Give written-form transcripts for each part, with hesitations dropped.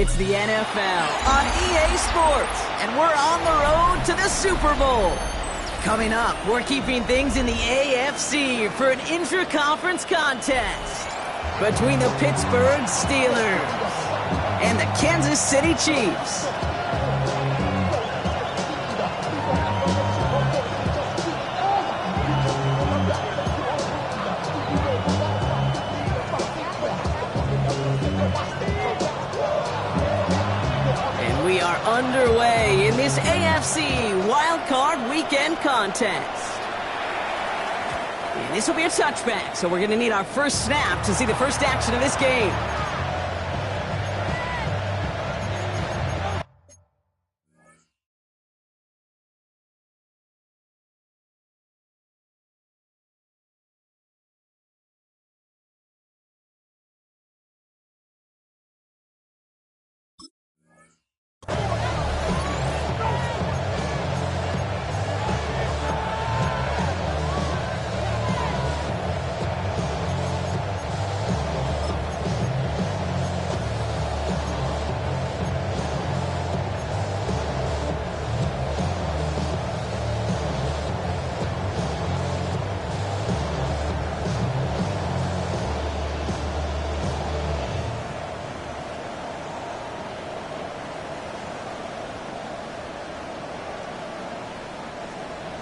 It's the NFL on EA Sports, and we're on the road to the Super Bowl. Coming up, we're keeping things in the AFC for an intra-conference contest between the Pittsburgh Steelers and the Kansas City Chiefs. We are underway in this AFC Wild Card Weekend contest. And this will be a touchback, so we're going to need our first snap to see the first action of this game.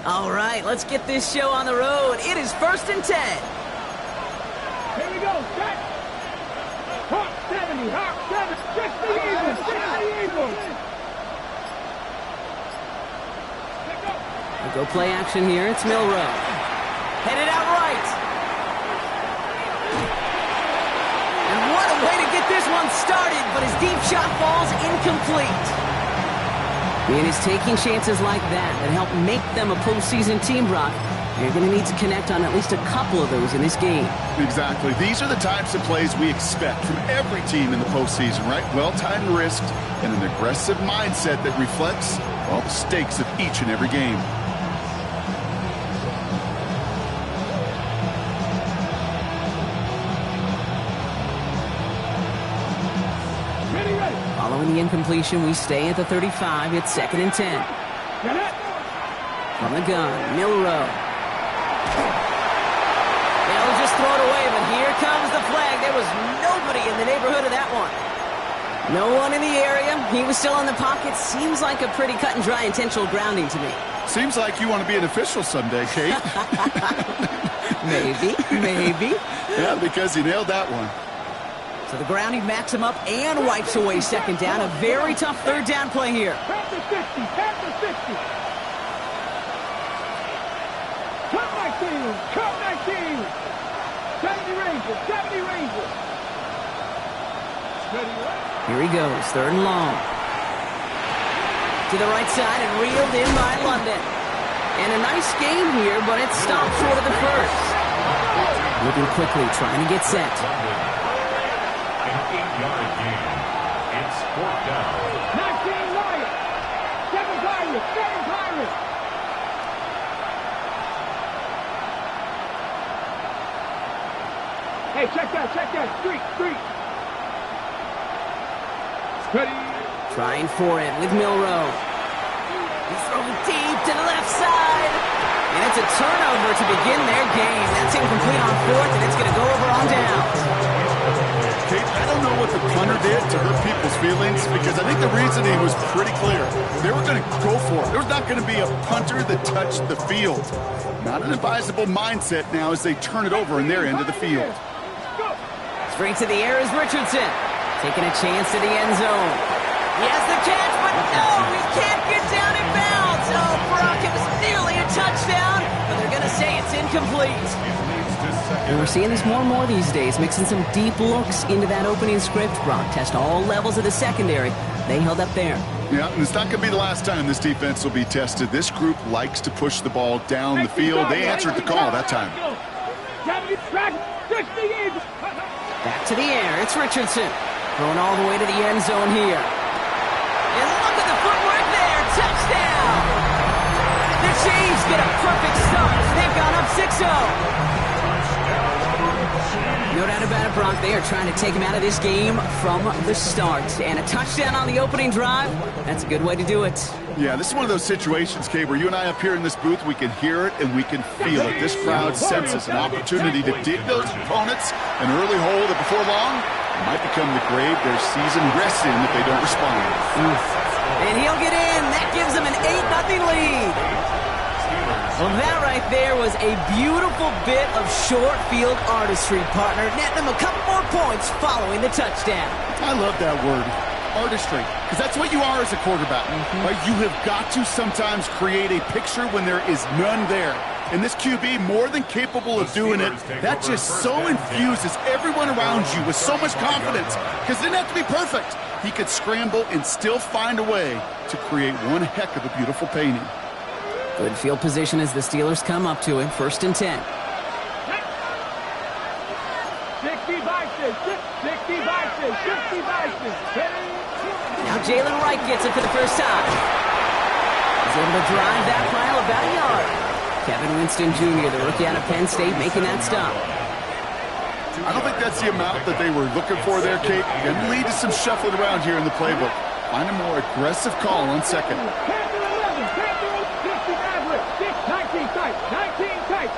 All right, let's get this show on the road. It is 1st and 10. Here we go, set. Hawk 70, Hawk 7, 60 Eagles, 60 Eagles. We go play action here. It's Milroe. Headed out right. And what a way to get this one started, but his deep shot falls incomplete. And it's taking chances like that help make them a postseason team, Brock. You're going to need to connect on at least a couple of those in this game. Exactly. These are the types of plays we expect from every team in the postseason, right? Well-timed risk and an aggressive mindset that reflects all the stakes of each and every game. Following the incompletion, we stay at the 35. It's 2nd and 10. From the gun, Milroe. They'll just throw it away, but here comes the flag. There was nobody in the neighborhood of that one. No one in the area. He was still in the pocket. Seems like a pretty cut and dry intentional grounding to me. Seems like you want to be an official someday, Kate. Maybe. Yeah, because you nailed that one. So the grounding backs him up and wipes away 2nd down. A very tough 3rd down play here. Panther 60, Panther 60. Cut 19, cut 19. 70 Rangers, 70 Rangers. Here he goes, 3rd and long. To the right side and reeled in by London. And a nice game here, but it stopped short of the first. Looking quickly, trying to get set. 8-yard gain. It's 4th down. 19 Lions. 7 Pirates. 7 Pirates. Hey, check that. Street. Ready. Trying for it with Milroe. He's throwing deep to the left side. And it's a turnover to begin their game. That's incomplete on 4th, and it's going to go over on downs. Kate, I don't know what the punter did to hurt people's feelings because I think the reasoning was pretty clear. They were going to go for it. There's not going to be a punter that touched the field. Not an advisable mindset now as they turn it over in their end of the field. Straight to the air is Richardson. Taking a chance to the end zone. He has the catch, but no, he can't get down in bounds. Oh, Brock, it was nearly a touchdown, but they're going to say it's incomplete. And we're seeing this more and more these days, mixing some deep looks into that opening script. Brock test all levels of the secondary. They held up there. Yeah, and it's not going to be the last time this defense will be tested. This group likes to push the ball down the field. They answered the call that time. Back to the air. It's Richardson. Thrown all the way to the end zone here. And look at the footwork there. Touchdown! The Chiefs get a perfect start as they've gone up 6-0. No doubt about it, Brock. They are trying to take him out of this game from the start. And a touchdown on the opening drive, that's a good way to do it. Yeah, this is one of those situations, Kay, where you and I up here in this booth, we can hear it and we can feel it. This crowd senses an opportunity to dig those opponents an early hole that before long might become the grave their season rests in if they don't respond. And he'll get in. That gives them an 8-0 lead. Well, that right there was a beautiful bit of short field artistry, partner. Netting them a couple more points following the touchdown. I love that word, artistry, because that's what you are as a quarterback. Right? You have got to sometimes create a picture when there is none there. And this QB, more than capable of doing it, that just so infuses everyone around you with so much confidence, because it didn't have to be perfect. He could scramble and still find a way to create one heck of a beautiful painting. Good field position as the Steelers come up to it. 1st and 10. 60 vices, 60 vices, 60 vices. Now Jalen Wright gets it for the first time. He's able to drive that pile about a yard. Kevin Winston Jr., the rookie out of Penn State, making that stop. I don't think that's the amount that they were looking for there, Kate. Going to lead to some shuffling around here in the playbook. Find a more aggressive call on second. 19 tight, 19 tight.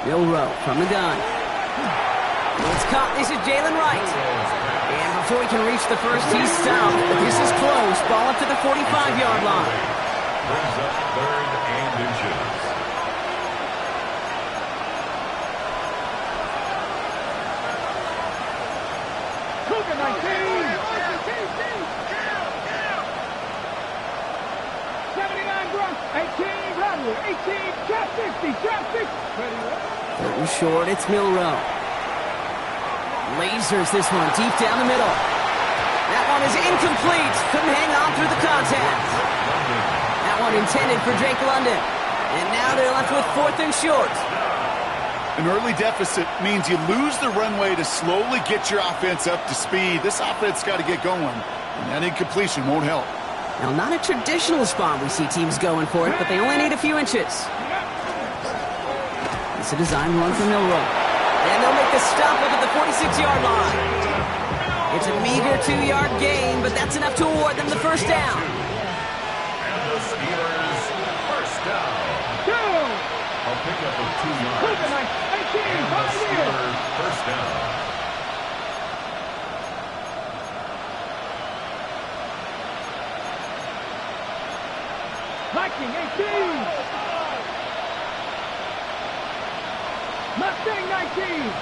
Milroe from the gun. It's caught. This is Jalen Wright. And before he can reach the first, he's stopped. But this is close. Ball up to the 45-yard line. Brings up 3rd and inches. Cougar 19. 79 Grunt, 18 Rodwood, 18, trap 60, trap 60. Third short, it's Milroe. Lasers this one deep down the middle. That one is incomplete. Couldn't hang on through the contact. That one intended for Drake London. And now they're left with 4th and short. An early deficit means you lose the runway to slowly get your offense up to speed. This offense got to get going, and that incompletion won't help. Now, not a traditional spot we see teams going for it, but they only need a few inches. It's a design run from Milroe. And they'll make the stop up at the 46-yard line. It's a meager 2-yard gain, but that's enough to award them the first down. And the Steelers first down. I'll pick up with 2 yards. Cougar 19, And the Steelers first down. Viking 18. Mustang 19.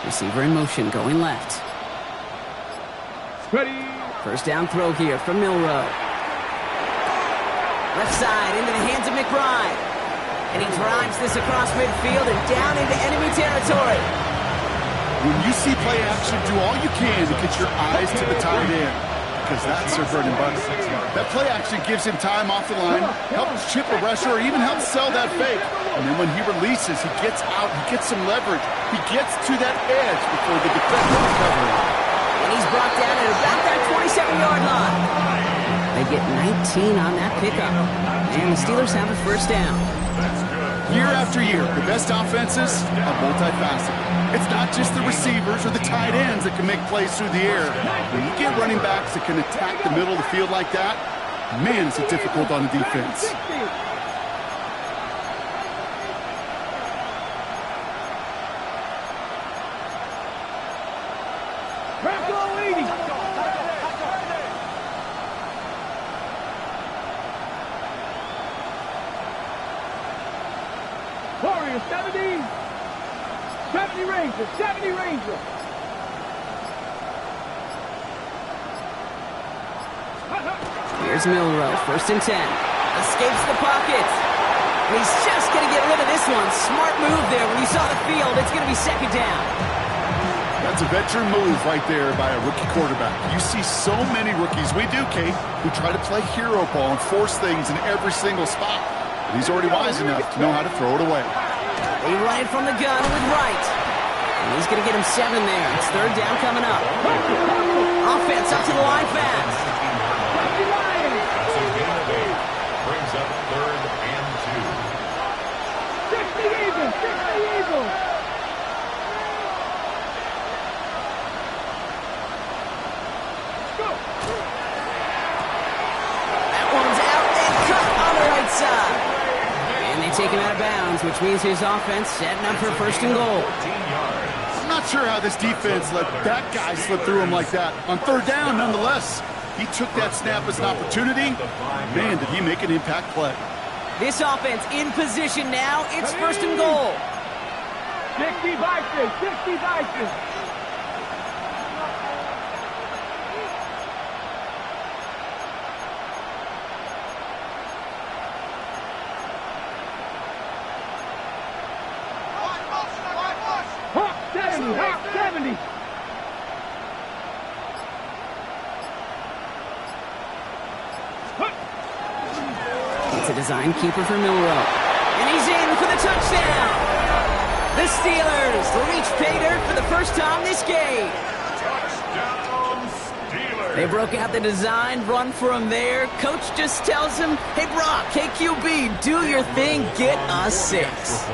Receiver in motion, going left. Ready. First down throw here from Milroe. Left side into the hands of McBride. And he drives this across midfield and down into enemy territory. When you see play action, do all you can to get your eyes to the tight end, because that's their bread and butter. That play action gives him time off the line, helps chip a rusher, or even helps sell that fake. And then when he releases, he gets out, he gets some leverage. He gets to that edge before the defender is covering. And he's brought down at about that 27-yard line. They get 19 on that pickup. And the Steelers have a first down. Year after year, the best offenses are multifaceted. It's not just the receivers or the tight ends that can make plays through the air. When you get running backs that can attack the middle of the field like that, man, is it difficult on the defense. Bronco 80. Warrior 70. 70 Ranger, 70 Ranger. Here's Milroe, 1st and 10. Escapes the pocket. And he's just going to get rid of this one. Smart move there. When you saw the field, it's going to be 2nd down. That's a veteran move right there by a rookie quarterback. You see so many rookies, we do, Kate, who try to play hero ball and force things in every single spot. But he's already wise enough to know how to throw it away. They run it from the gun with Wright. And he's going to get him 7 there. It's 3rd down coming up. Offense up to the line fast. Brings up 3rd and 2. downs, which means his offense setting up for first and goal. 14 yards. I'm not sure how this defense let that guy slip through him like that. On third down, nonetheless, he took that snap as an opportunity. Man, did he make an impact play. This offense in position now. It's first and goal. 60 Vikings, 60 Vikings. Hawk 70, Hawk 70. It's a design keeper for Milrow. And he's in for the touchdown. The Steelers reach pay dirt for the first time this game. Touchdown, Steelers. They broke out the design run for him there. Coach just tells him, hey, Brock, hey, QB, do your thing, get us 6.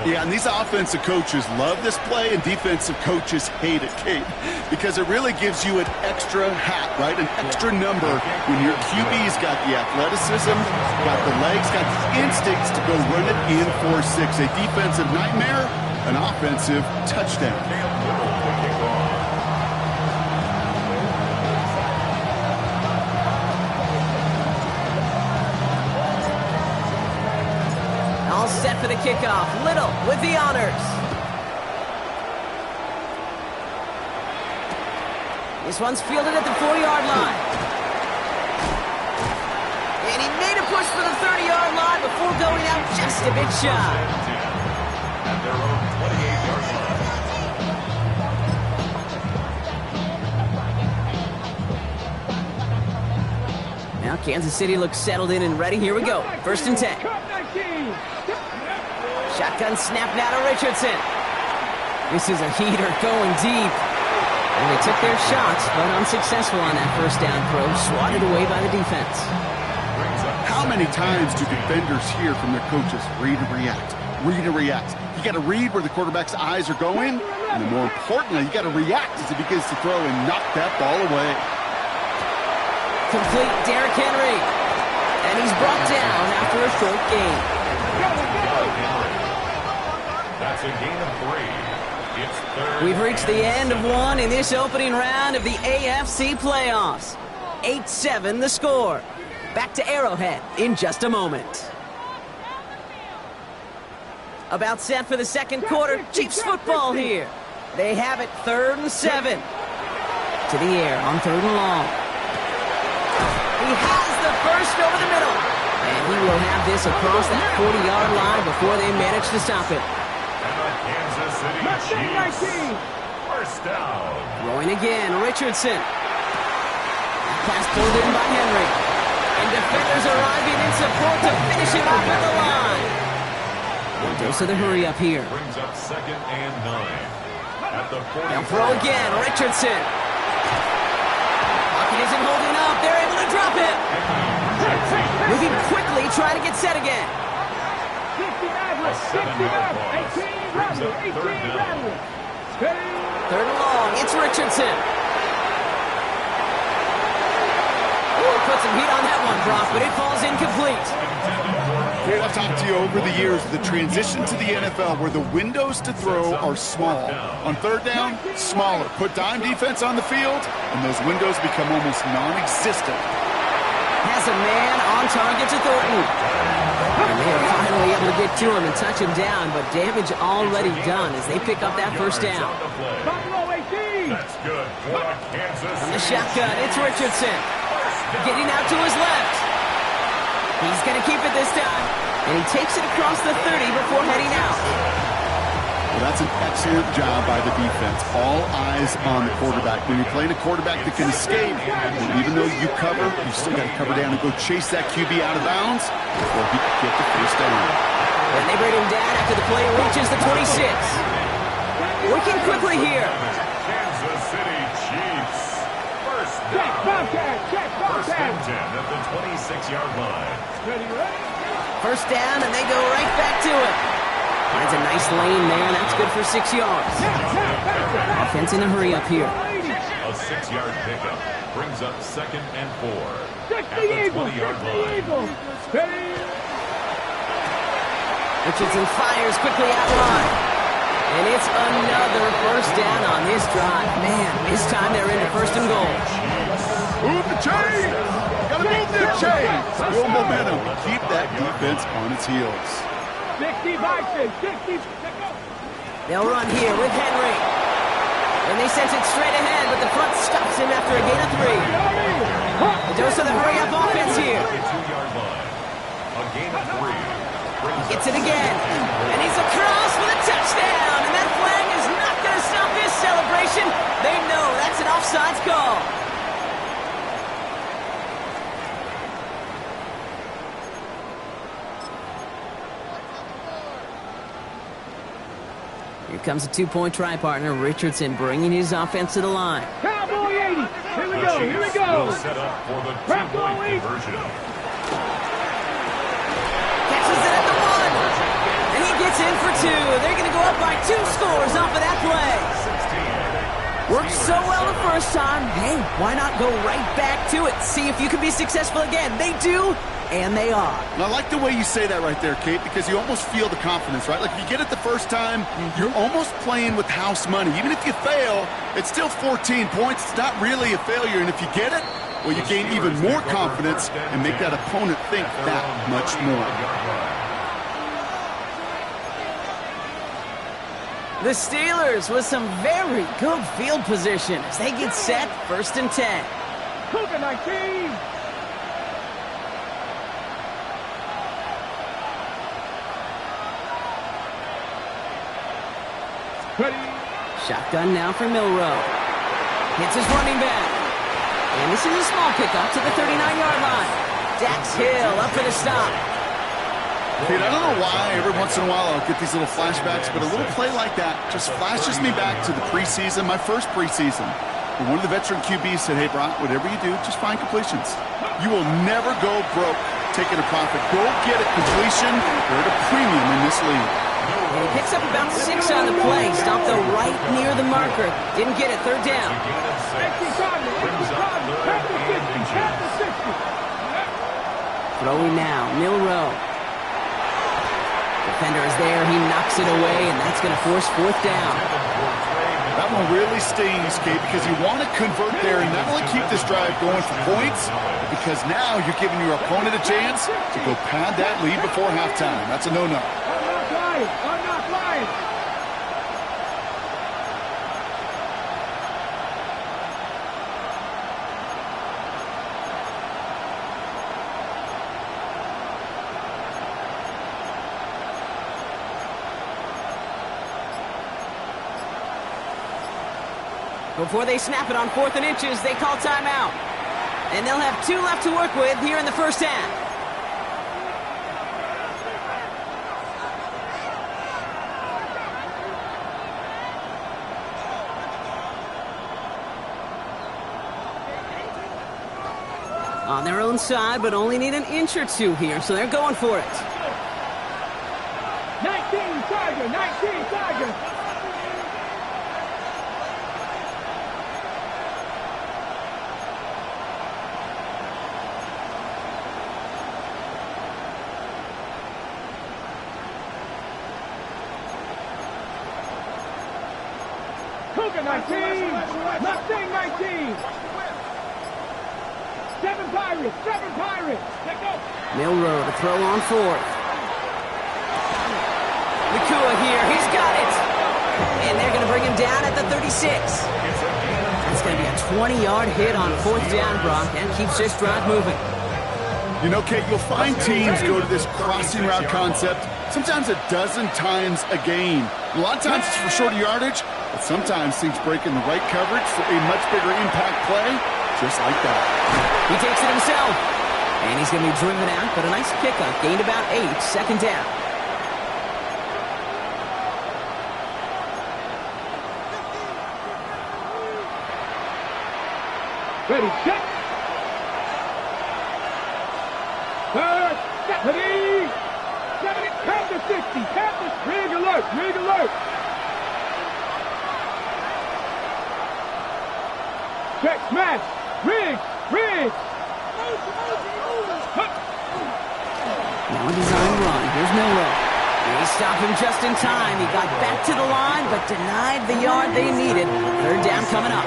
Yeah, and these offensive coaches love this play, and defensive coaches hate it, Kate, because it really gives you an extra hat, right? An extra number when your QB's got the athleticism, got the legs, got the instincts to go run it in for 6. A defensive nightmare, an offensive touchdown. All set for the kickoff. Little with the honors. This one's fielded at the 40-yard line. And he made a push for the 30-yard line before going out just a bit shy. At their own 28-yard line. Now Kansas City looks settled in and ready. Here we go. First and 10. Shotgun snap now to Richardson. This is a heater going deep. And they took their shots, but unsuccessful on that first down throw. Swatted away by the defense. How many times do defenders hear from their coaches, read and react, read and react? You got to read where the quarterback's eyes are going, and then more importantly, you got to react as he begins to throw and knock that ball away. Complete Derrick Henry. And he's brought down after a short gain. That's a gain of 3. It's third. We've reached the end of one in this opening round of the AFC playoffs. 8-7 the score. Back to Arrowhead in just a moment. About set for the second quarter. Chiefs football here. They have it 3rd and 7. To the air on 3rd and long. He has the first over the middle. And he will have this across that 40-yard line before they manage to stop it. And the Kansas City Chiefs. First down. Throwing again, Richardson. Pass pulled in by Henry. And defenders arriving in support to finish him off at the line. Dose of the hurry up here. Brings up 2nd and 9. At the 40. They'll throw again, Richardson. Pocket isn't holding up. They're able to drop it. Moving quickly, trying to get set again. 7-yard pause. Brings up 3rd down. 3rd and long. It's Richardson. Ooh, put some heat on that one, Brock, but it falls incomplete. Here, I've talked to you over the years, the transition to the NFL where the windows to throw are small. On 3rd down, smaller. Put dime defense on the field, and those windows become almost non-existent. Has a man on target to Thornton. And they are finally able to get to him and touch him down, but damage already done as they pick up that first down. That's good for Kansas From the City. shotgun, it's Richardson. Getting out to his left. He's going to keep it this time. And he takes it across the 30 before heading out. Well, that's an excellent job by the defense. All eyes on the quarterback. When you're playing a quarterback that can escape, and even though you cover, you still got to cover down and go chase that QB out of bounds before he can get the first down. And they bring him down after the play reaches the 26. Working quickly here. Kansas City Chiefs. First down. First and 10 at the 26-yard line. First down, and they go right back to it. Finds a nice lane there, and that's good for 6 yards. Offense in a hurry up here. A 6-yard pickup brings up 2nd and 4 at the 20-yard line. Richardson fires quickly out line. And it's another first down on this drive. Man, this time they're into first and goal. Move the chain! Gotta move the chain! Build momentum. Keep that defense on its heels. 60 boxes, 60. They'll run here with Henry. And they sent it straight ahead, but the front stops him after a gain of 3. A dose of the hurry-up offense here. 2-yard line. A gain of 3. Gets it again. And he's across with a touchdown. And that flag is not going to stop this celebration. They know that's an offsides call. Here comes a two-point try partner. Richardson bringing his offense to the line. Cowboy 80. Here we go, here we go. Will set up for the two-point conversion. Catches it at the 1. And he gets in for 2. They're going to go up by 2 scores off of that play. Worked so well the first time. Hey, why not go right back to it? See if you can be successful again. They do, and they are. And I like the way you say that right there, Kate, because you almost feel the confidence, right? Like if you get it the first time, you're almost playing with house money. Even if you fail, it's still 14 points. It's not really a failure. And if you get it, well, you gain even more confidence and make that opponent think that much more. The Steelers with some very good field position as they get set, 1st and 10. Cougar 19. Ready. Shotgun now for Milroe. Hits his running back. And this is a small pickup to the 39-yard line. Dax Hill up for the stop. Kate, I don't know why every once in a while I'll get these little flashbacks, but a little play like that just flashes me back to the preseason, my first preseason. And one of the veteran QBs said, hey, Brock, whatever you do, just find completions. You will never go broke taking a profit. Go get a completion. They're at a premium in this league. And he picks up about 6 on the play. Stopped though right near the marker. Didn't get it. 3rd down. Throwing now. Milroe. Defender is there. He knocks it away, and that's going to force 4th down. That one really stings, Kate, because you want to convert there and not only keep this drive going for points, but because now you're giving your opponent a chance to go pad that lead before halftime. That's a no-no. I'm not lying. Before they snap it on 4th and inches, they call timeout. And they'll have 2 left to work with here in the first half. On their own side, but only need an inch or 2 here, so they're going for it. 19 Tiger, 19 Tiger. Cougar 19, Mustang 19. 7 Pirates, 7 Pirates. Let's go. Milroe to throw on 4th. Nakua here, he's got it. And they're going to bring him down at the 36. It's going to be a 20-yard hit on 4th down, Brock. That keeps this drive moving. You know, Kate, you'll find teams go to this crossing route concept sometimes a dozen times a game. A lot of times it's for shorter yardage, but sometimes things break in the right coverage for a much bigger impact play, just like that. He takes it himself. And he's going to be driven out, but a nice pickup. Gained about 8, 2nd down. Ready, set. Third, ready. 70, count to 60, count to rig alert, rig alert. Check, smash, rig, rig. Now a design run. Here's Milroe. They stopped him just in time. He got back to the line, but denied the yard they needed. Third down coming up.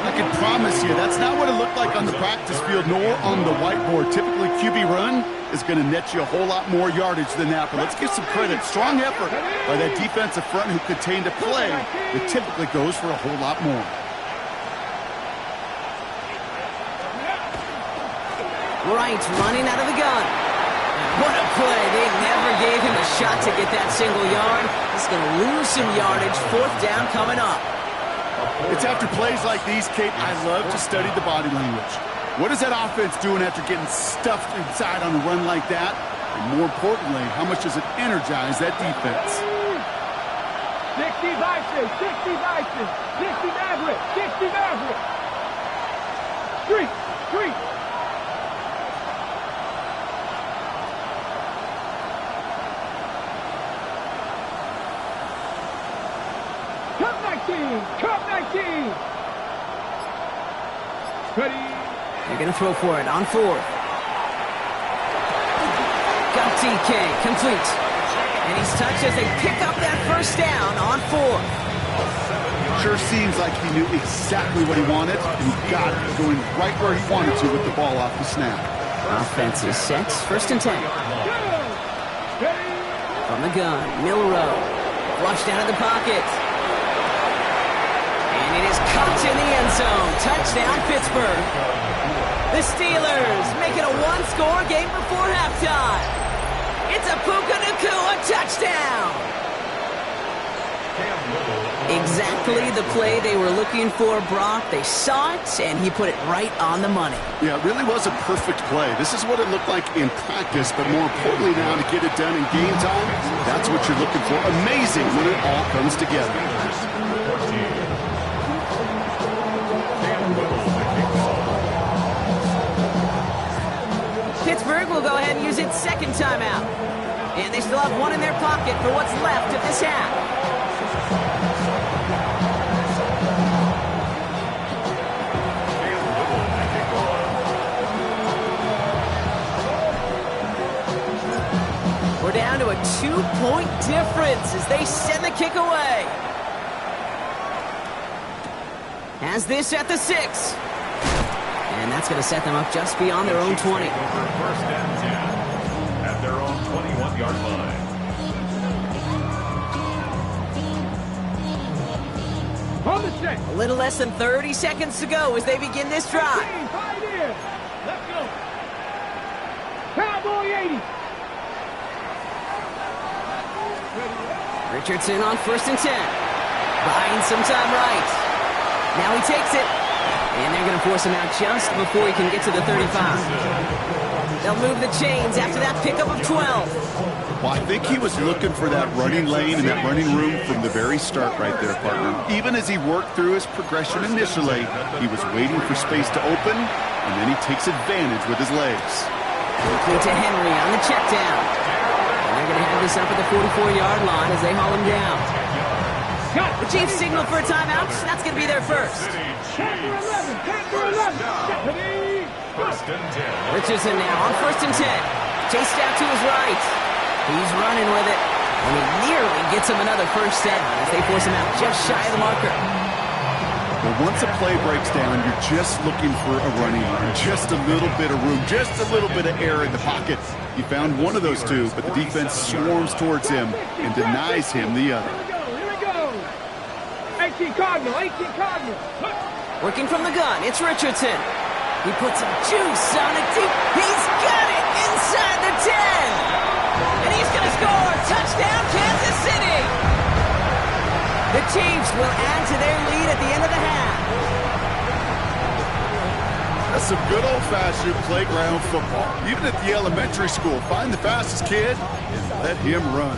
I can promise you, that's not what it looked like on the practice field nor on the whiteboard. Typically, QB run is going to net you a whole lot more yardage than that. But let's give some credit. Strong effort by that defensive front who contained a play that typically goes for a whole lot more. Wright running out of the gun. What a play. They never gave him a shot to get that single yard. He's going to lose some yardage. Fourth down coming up. It's after plays like these, Kate, I love to study the body language. What is that offense doing after getting stuffed inside on a run like that? And more importantly, how much does it energize that defense? 60 Bison, 60 Bison, 60 Maverick, 60 Maverick. Street, street. Cup 19! Ready? They're going to throw for it on fourth. Got TK, complete. And he's touched as they pick up that first down on fourth. Sure seems like he knew exactly what he wanted, and he got it, going right where he wanted to with the ball off the snap. Offense is set, first and 10. From the gun, Milrow. Flushed out of the pocket. It is caught in the end zone. Touchdown, Pittsburgh. The Steelers make it a one-score game before halftime. It's a Puka Nacua touchdown. Exactly the play they were looking for, Brock. They saw it, and he put it right on the money. Yeah, it really was a perfect play. This is what it looked like in practice, but more importantly now to get it done in game time, that's what you're looking for. Amazing when it all comes together. Pittsburgh will go ahead and use its second timeout. And they still have one in their pocket for what's left of this half. We're down to a 2-point difference as they send the kick away. Has this at the 6. And that's going to set them up just beyond their own 20. First and 10 at their own 21-yard line. On the set. A little less than 30 seconds to go as they begin this drive. Pioneer. Let's go. Cowboy 80. Richardson on first and 10. Buying some time right. Now he takes it. And they're going to force him out just before he can get to the 35. They'll move the chains after that pickup of 12. Well, I think he was looking for that running lane and that running room from the very start right there, partner. Even as he worked through his progression initially, he was waiting for space to open, and then he takes advantage with his legs. Complete to Henry on the check down. And they're going to have this up at the 44-yard line as they haul him down. The Chiefs signal for a timeout. That's going to be their first. First and 10. Richardson now on first and 10. Chased out to his right. He's running with it. And he nearly gets him another first down as they force him out just shy of the marker. Well, once a play breaks down, you're just looking for a running line. Just a little bit of room, just a little bit of air in the pocket. He found one of those two, but the defense swarms towards him and denies him the other. 18 Cardinal, 18 Cardinal. Working from the gun, it's Richardson. He puts some juice on it deep. He's got it inside the 10. And he's going to score. Touchdown, Kansas City. The Chiefs will add to their lead at the end of the half. That's some good old-fashioned playground football. Even at the elementary school, find the fastest kid and let him run.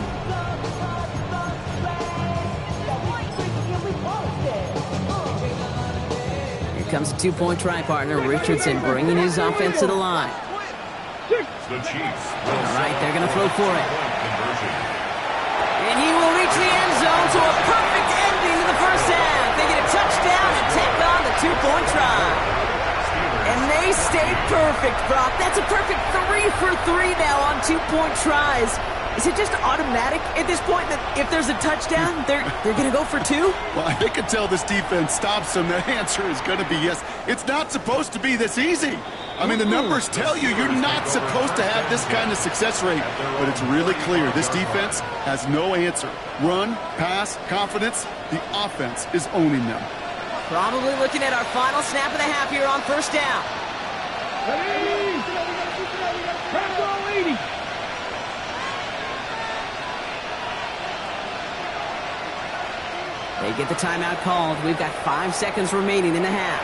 Comes a two-point try partner, Richardson, bringing his offense to the line. The Chiefs. All right, they're going to throw for it. And he will reach the end zone to a perfect ending to the first half. They get a touchdown and tack on the two-point try. And they stay perfect, Brock. That's a perfect 3 for 3 now on two-point tries. Is it just automatic at this point that if there's a touchdown, they're going to go for two? Well, I think until this defense stops them, the answer is going to be yes. It's not supposed to be this easy. I mean, the numbers tell you you're not supposed to have this kind of success rate, but it's really clear this defense has no answer. Run, pass, confidence, the offense is owning them. Probably looking at our final snap of the half here on first down. Ready? Go 80. They get the timeout called. We've got 5 seconds remaining in the half.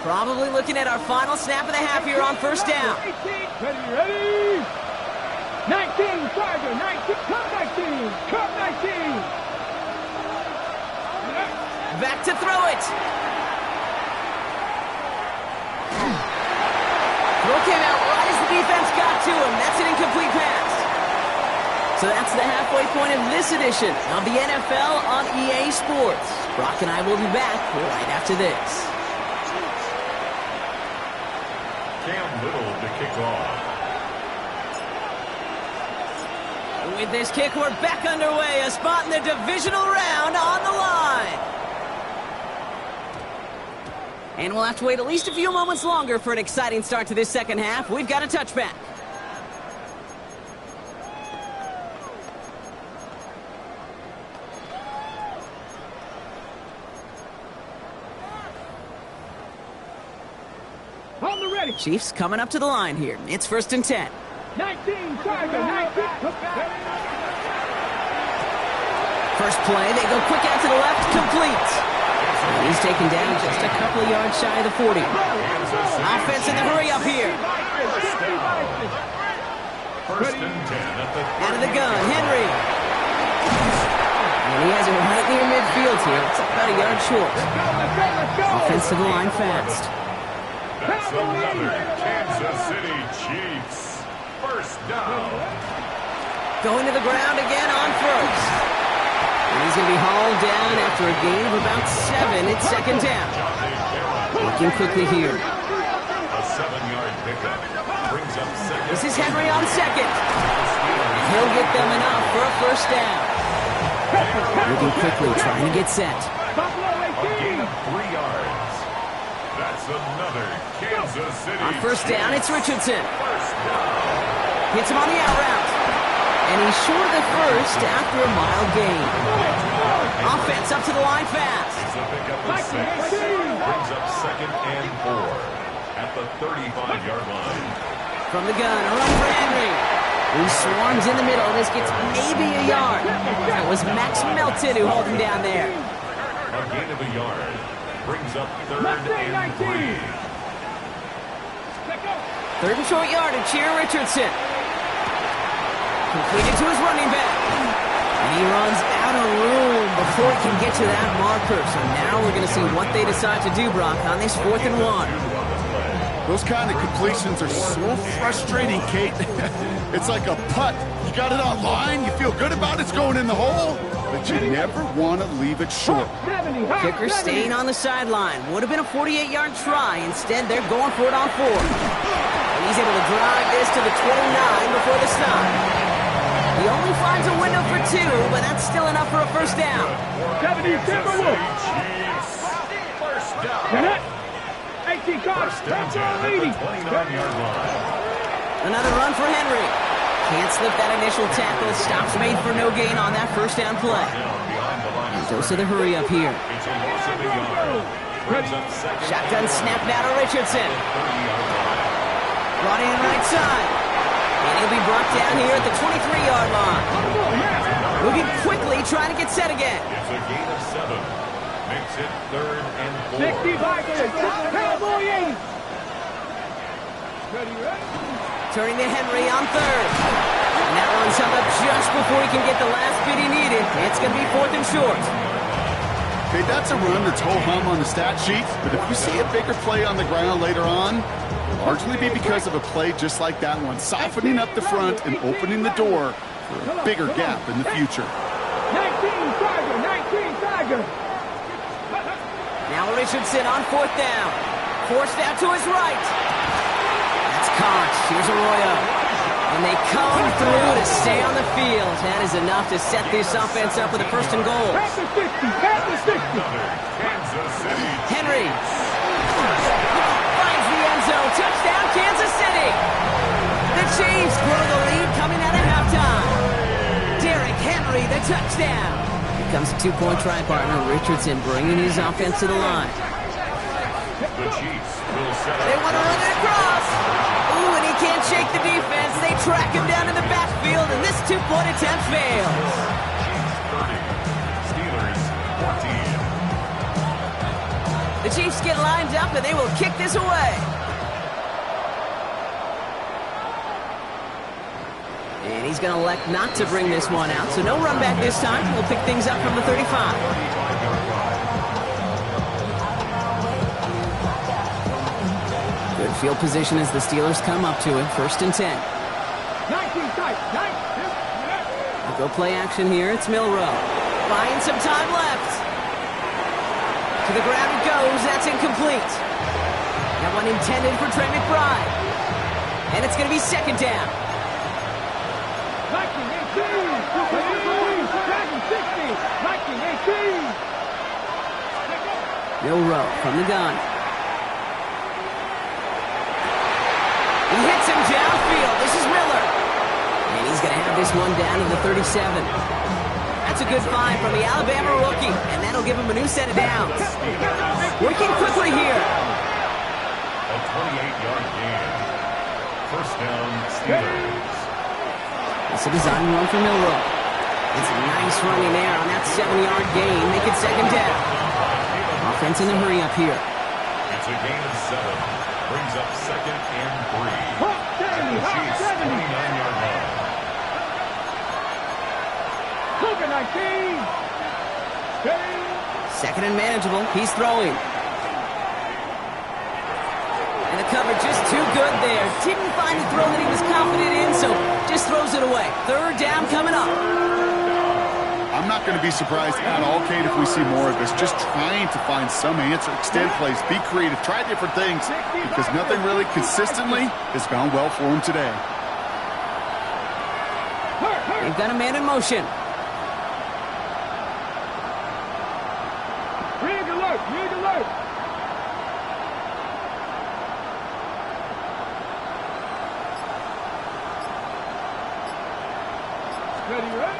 Probably looking at our final snap of the half here on first down. Ready? 19, Charger, 19, cut 19, cut 19. Back to throw it. Throw came out right as the defense got to him. That's an incomplete pass. So that's the halfway point of this edition of the NFL on EA Sports. Brock and I will be back right after this. Cam Little to kick off. With this kick, we're back underway. A spot in the divisional round on the line. And we'll have to wait at least a few moments longer for an exciting start to this second half. We've got a touchback. On the ready. Chiefs coming up to the line here. It's 1st and 10. 19, Charger, 19. First play, they go quick out to the left, complete. And he's taken down just a couple of yards shy of the 40. Offense in the hurry up here. First and 10 at the Out of the gun, Henry. And he has it right near midfield here. It's about a yard short. Offense to the line fast. That's another Kansas City Chiefs. First down. Going to the ground again on first. And he's going to be hauled down after a gain of about 7. It's second down. Looking quickly here. A 7-yard pickup. Brings up second. This is Henry on second. And he'll get them enough for a first down. Looking quickly, trying to get set. A gain of 3 yards. That's another Kansas City. On first down, it's Richardson. First down. Hits him on the out route. And he's short of the first after a mild gain. Offense up to the line fast. It's a pickup of 6. Brings up second and 4 at the 35-yard line. From the gun, a run for Henry. He swarms in the middle. This gets maybe a yard. It was Max Melton who held him down there. A gain of a yard. Brings up third and 3. Third and short yardage here, Richardson. Completed to his running back. And he runs out of room before he can get to that marker. So now we're going to see what they decide to do, Brock, on this 4th and 1. Those kind of completions are so frustrating, Kate. It's like a putt. You got it on line, you feel good about it's going in the hole, but you never want to leave it short. Kicker staying on the sideline. Would have been a 48-yard try. Instead, they're going for it on 4. And he's able to drive this to the 29 before the stop. He only finds a window for 2, but that's still enough for a first down. 70 Timberwolves. First down. 18 cards. First and 10 at the 29-yard line. Another run for Henry. Can't slip that initial tackle. Stops made for no gain on that first down play. Down behind the line of Dose of the hurry up here. It's a loss of a yard. Brings up second. Shotgun snap now to Richardson. 30-yard line. Brought in right side. And he'll be brought down here at the 23-yard line. Moving quickly, trying to get set again. It's a gain of 7. Makes it third and 4. 65 Cowboy 80. Ready? Turning to Henry on third. And that one's held up just before he can get the last bit he needed. It's going to be 4th and short. Okay, that's a run that's ho-hum on the stat sheet, but if you see a bigger play on the ground later on, it'll largely be because of a play just like that one, softening up the front and opening the door for a bigger gap in the future. 19 Tiger. Now Richardson on fourth down. Forced out to his right. That's caught. Here's Arroyo. And they come through to stay on the field. That is enough to set this offense up with a first and goal. Past the 60. Kansas City. Henry finds the end zone. Touchdown, Kansas City. The Chiefs grow the lead coming out of halftime. Derrick Henry, the touchdown. Here comes a two-point try partner. Richardson bringing his offense to the line. The Chiefs will set up. They want to run it across. Ooh, and he can't shake the defense. They track him down in the backfield, and this two-point attempt fails. Chiefs 30. Steelers 14. The Chiefs get lined up, and they will kick this away. And he's going to elect not to bring this one out, so no run back this time. We'll pick things up from the 35. Good field position as the Steelers come up to it. First and 10. 19 tight. We'll go play action here. It's Milroe. Buying some time left. To the ground it goes. That's incomplete. That one intended for Trey McBride. And it's going to be second down. 19 Milroe from the gun. He hits him downfield. This is Miller. And he's going to have this one down to the 37. That's a good find from the Alabama rookie. And that'll give him a new set of downs. Working quickly here. A 28-yard gain. First down, Steelers. It's a design run for Milroe. It's a nice running there on that 7-yard gain. Make it second down. Offense in a hurry up here. It's a gain of 7. Brings up second and 3. Hawk At 70, the Hawk Chiefs' 70. 29-yard line. Look at 19. Second and manageable. He's throwing. And the cover just too good there. Didn't find the throw that he was confident in, so just throws it away. Third down coming up. I'm not going to be surprised at all, Kate, if we see more of this. Just trying to find some answer, extend plays, be creative, try different things, because nothing really consistently has gone well for him today. They've got a man in motion. Rig alert. Ready, right?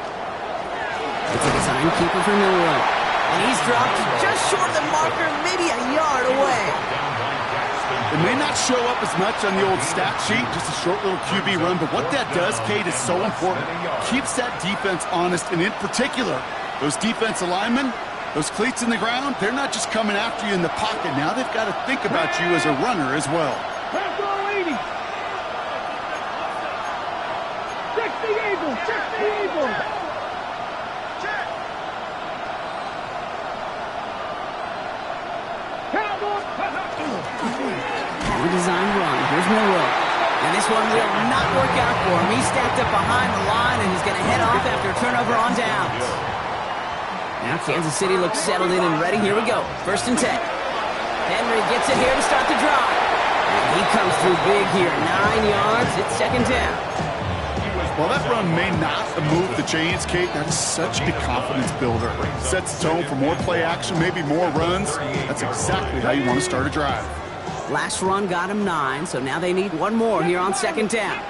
It's a design keeper for Milroe. And he's dropped just short of the marker, maybe a yard away. It may not show up as much on the old stat sheet, just a short little QB run, but what that does, Kate, is so important. Keeps that defense honest, and in particular, those defense linemen, those cleats in the ground, they're not just coming after you in the pocket. Now they've got to think about you as a runner as well. Press all 80. Check the Eagles. Have a design run. Here's Milroe. And this one will not work out for him. He's stacked up behind the line, and he's going to head off after a turnover on downs. Now Kansas City looks settled in and ready. Here we go. First and 10. Henry gets it here to start the drive. And he comes through big here. 9 yards. It's second down. While that run may not move the chains, Kate, that is such a confidence builder. Sets the tone for more play action, maybe more runs. That's exactly how you want to start a drive. Last run got him 9, so now they need one more here on second down.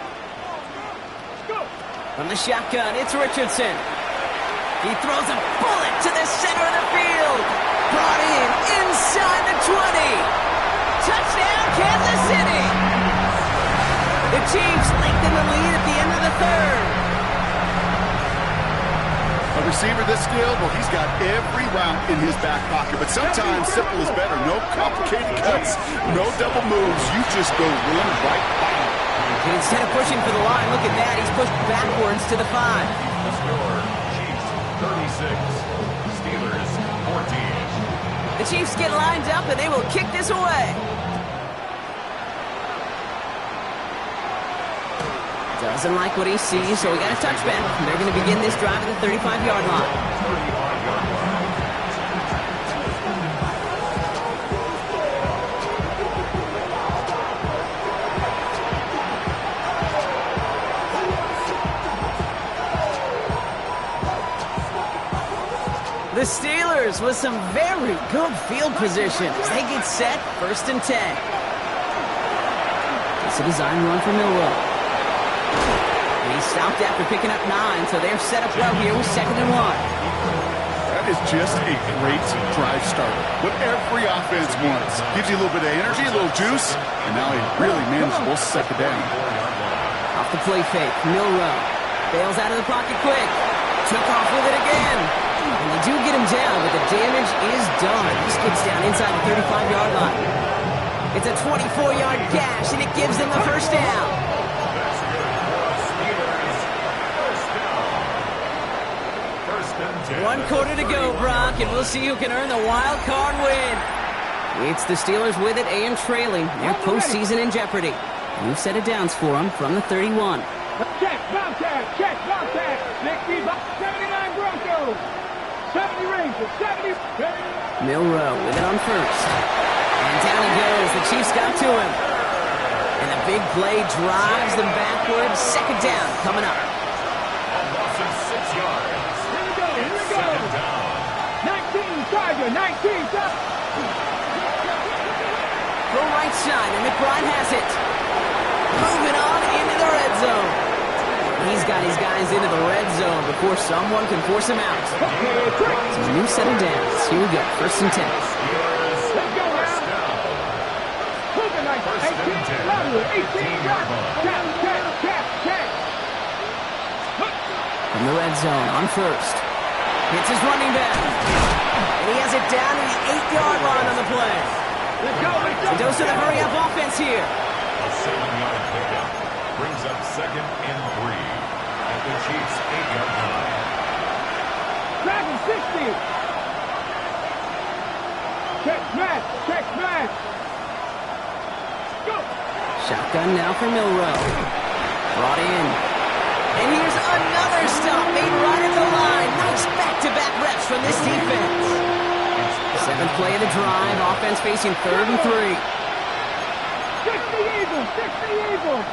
From the shotgun, it's Richardson. He throws a bullet to the center of the field. Brought in inside the 20. Touchdown, Kansas City. The Chiefs lengthen the lead at the end of the third. A receiver this skilled, well, he's got every route in his back pocket. But sometimes simple is better. No complicated cuts, no double moves. You just go run right by him. And instead of pushing for the line, look at that. He's pushed backwards to the 5. The score, Chiefs 36, Steelers 14. The Chiefs get lined up, and they will kick this away. Doesn't like what he sees, so we got a touchback. They're going to begin this drive at the 35-yard line. 35-yard line. The Steelers with some very good field position as they get set, 1st and 10. It's a design run for Milroe. And he stopped after picking up 9, so they're set up well here with 2nd and 1. That is just a great drive starter. What every offense wants. Gives you a little bit of energy, a little juice, and now he really manageable 2nd down. Off the play fake, Milroe bails out of the pocket quick. Took off with it again. And they do get him down, but the damage is done. He skips down inside the 35-yard line. It's a 24-yard gash, and it gives them the 1st down. That's good for the Steelers. 1st down. 1st and 10. 1 quarter to go, Brock, and we'll see who can earn the wild card win. It's the Steelers with it and trailing. Their postseason in jeopardy. New set of downs for them from the 31. Check, Bobcat, check, Bobcat. Next team, 79 Broncos. 70 Rangers, 70. Milroe with it on 1st. And down he goes. The Chiefs got to him. And the big play drives them backwards. 2nd down coming up. A loss of 6 yards. Here we go, here we go. 2nd down. 19 Tiger, 19 Tiger. Go right side, and McBride has it. Moving on into the red zone. He's got his guys into the red zone before someone can force him out. It's a new set of downs. Here we go, 1st and 10. Steelers. Let's go now. 1st down. Moving like 18, louder, 18 yards. Check. From the red zone on 1st. Hits his running back. And he has it down to the 8-yard line on the play. Let's go. A dose of the hurry-up offense here. A 7-yard pickup brings up 2nd and 3 at the Chiefs' 8-yard line. Dragon 60. Check smash. Go. Shotgun now for Milroe. Brought in. And here's another stop made right at the line. Nice back-to-back reps from this defense. 7th play of the drive. Offense facing 3rd and 3. 60 Eagles. 60 Eagles.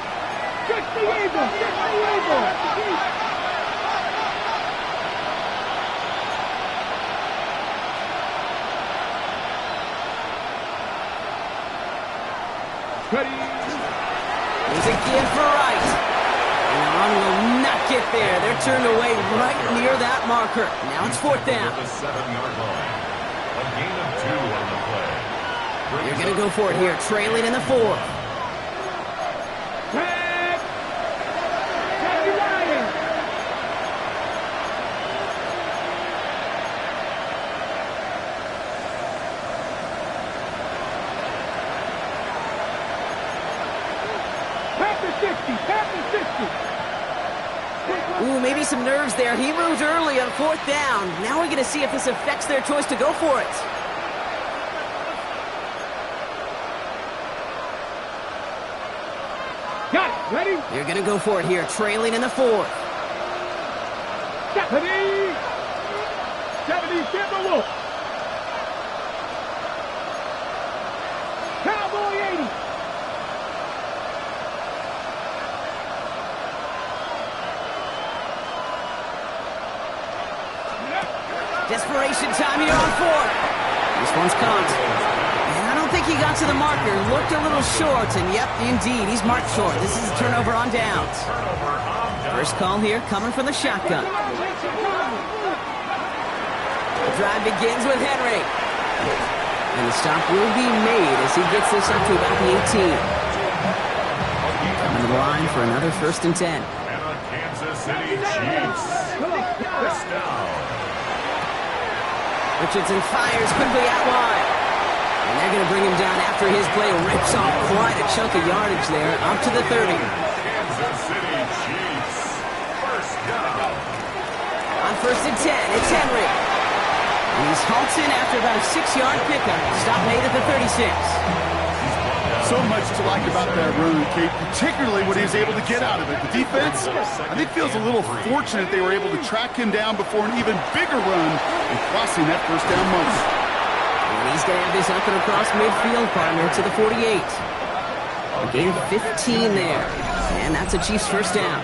Ready. Here's a give for Wright. And the run will not get there. They're turned away right near that marker. Now it's 4th down. The 7-yard line. A gain of 2 on the play. They're going to go for it here, trailing in the 4th. Check. Check Ryan. Past the 60. Ooh, maybe some nerves there. He moved early on 4th down. Now we're going to see if this affects their choice to go for it. Got it. Ready? They're going to go for it here, trailing in the 4th. 70. 70 Timber Wolf. Cowboy 80. Desperation time here on 4th. This one's caught. And I don't think he got to the marker. Looked a little short, and yep, indeed, he's marked short. This is a turnover on downs. First call here coming from the shotgun. The drive begins with Henry. And the stop will be made as he gets this up to about the 18. Coming to the line for another 1st and 10. And a Kansas City Chiefs. 1st down. Richardson fires quickly out wide. And they're going to bring him down after his play rips off quite a chunk of yardage there, up to the 30. Kansas City Chiefs. 1st down. On 1st and 10, it's Henry. And he's halted after about a 6-yard pickup. Stop made at the 36. So much to like about that run, Kate, particularly what he was able to get out of it. The defense, I think, feels a little fortunate they were able to track him down before an even bigger run and crossing that first down marker. And he's going to have this up and across midfield, partner, to the 48. A gain of 15 there. And that's a Chiefs first down.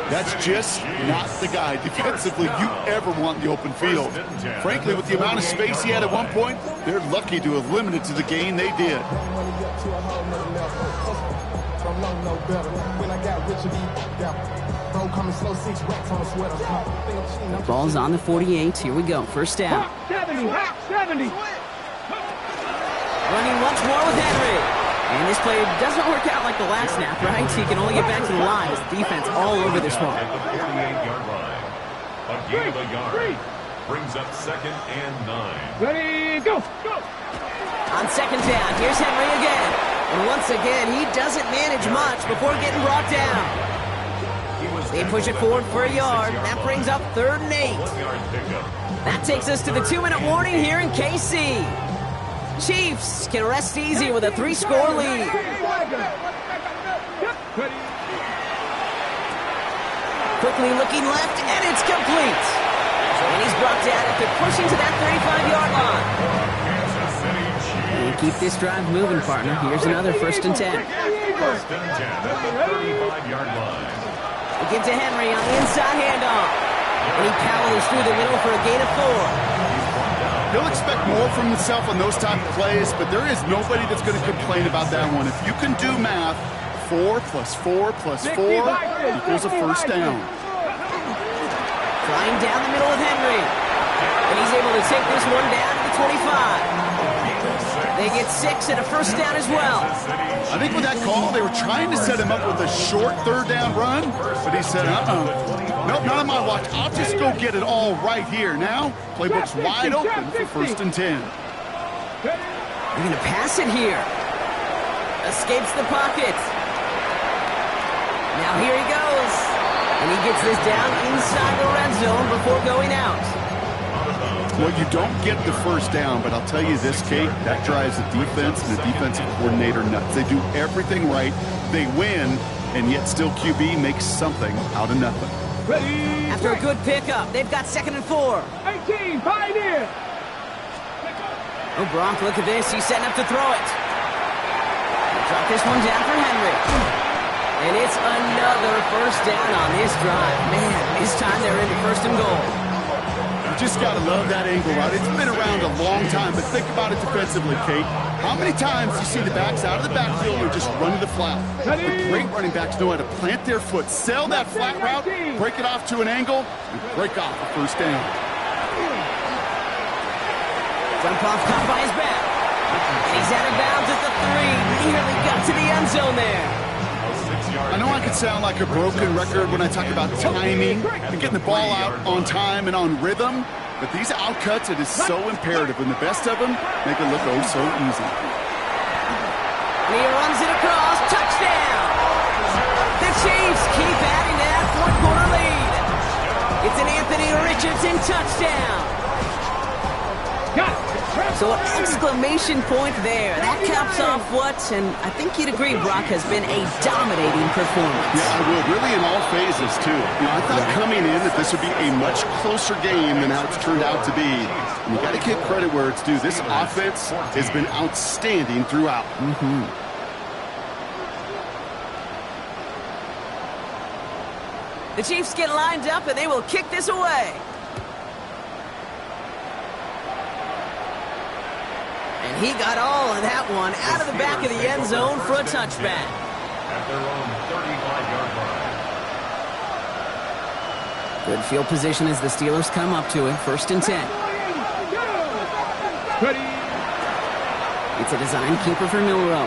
That's just not the guy defensively you ever want in the open field. Frankly, with the amount of space he had at one point, they're lucky to have limited to the gain they did. Ball's on the 48. Here we go. First down. 70, 70. Running once more with Henry. And this play doesn't work out like the last snap, right? He can only get back to the line as the defense all over this one. At the 48-yard line. A gain of a yard. Brings up 2nd and 9. Ready, go, go. On second down, here's Henry again. And once again, he doesn't manage much before getting brought down. They push it forward for a yard. That brings up 3rd and 8. That takes us to the 2-minute warning here in KC. Chiefs can rest easy with a 3-score lead. Quickly looking left, and it's complete. And he's brought down after pushing to that 35-yard line. And keep this drive moving, partner. Here's another 1st and 10. 1st and 10 at the 35-yard line. They give to Henry on the inside handoff. And he powers through the middle for a gain of 4. He'll expect more from himself on those type of plays, but there is nobody that's going to complain about that one. If you can do math, 4 + 4 + 4 equals a first down. Flying down the middle of Henry. And he's able to take this one down to the 25. They get 6 and a first down as well. I think with that call, they were trying to set him up with a short 3rd down run, but he said, nope, not on my watch. I'll just go get it all right here. Now, playbook's wide open for 1st and 10. They're going to pass it here. Escapes the pocket. Now here he goes. And he gets this down inside the red zone before going out. Well, you don't get the first down, but I'll tell you this, Kate, that drives the defense and the defensive coordinator nuts. They do everything right. They win, and yet still QB makes something out of nothing. After a good pickup, they've got 2nd and 4. 18, Pioneer. Oh, Gronk, look at this. He's setting up to throw it. He'll drop this one down for Henry. And it's another first down on this drive. Man, this time they're into 1st and goal. You just got to love that angle route. It's been around a long time, but think about it defensively, Kate. How many times do you see the backs out of the backfield or just run to the flat? The great running backs know how to plant their foot, sell that flat route, break it off to an angle, and break off a first down. Jump off caught by his back. And he's out of bounds at the 3. Nearly got to the end zone there. I know I could sound like a broken record when I talk about timing and getting the ball out on time and on rhythm, but these outcuts, it is so imperative, and the best of them make it look oh so easy. And he runs it across. Touchdown! The Chiefs keep adding to that 4-quarter lead. It's an Anthony Richardson touchdown. So an exclamation point there. That caps off what, and I think you'd agree, Brock, has been a dominating performance. Yeah, I will. Really in all phases, too. I thought coming in that this would be a much closer game than how it's turned out to be. And you got to give credit where it's due. This offense has been outstanding throughout. The Chiefs get lined up, and they will kick this away. And he got all of that one out of the back of the end zone for a touchback. At their own 35-yard line. Good field position as the Steelers come up to it. 1st and 10. It's a design keeper for Milroe.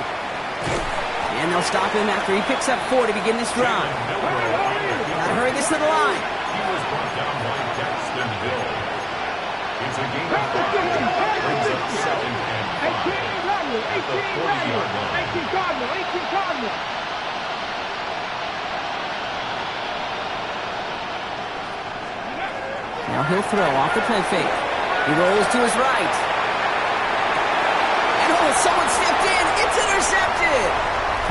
And they'll stop him after he picks up 4 to begin this drive. Gotta hurry this to the line. He was brought down by Daxton Hill. It's a game of 5. Brings up 2nd and 5. At the 40-yard line. 18 Cardinal. Now he'll throw off the play fake. He rolls to his right. And oh, someone stepped in. It's intercepted.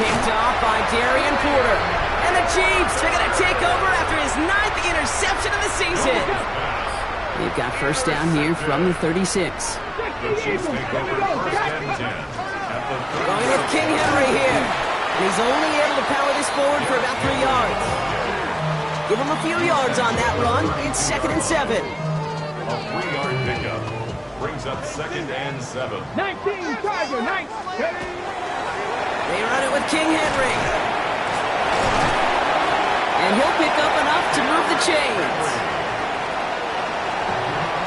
Picked off by Darian Porter. And the Chiefs are going to take over after his 9th interception of the season. They've got first down here from the 36. The Chiefs take over first and 10 at the 30. Going with King Henry here. And he's only able to power this forward for about 3 yards. Give him a few yards on that run. It's 2nd and 7. A 3-yard pickup brings up 2nd and 7. 19, Tiger, 19. They run it with King Henry. And he'll pick up enough to move the chains.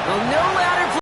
Well, no ladder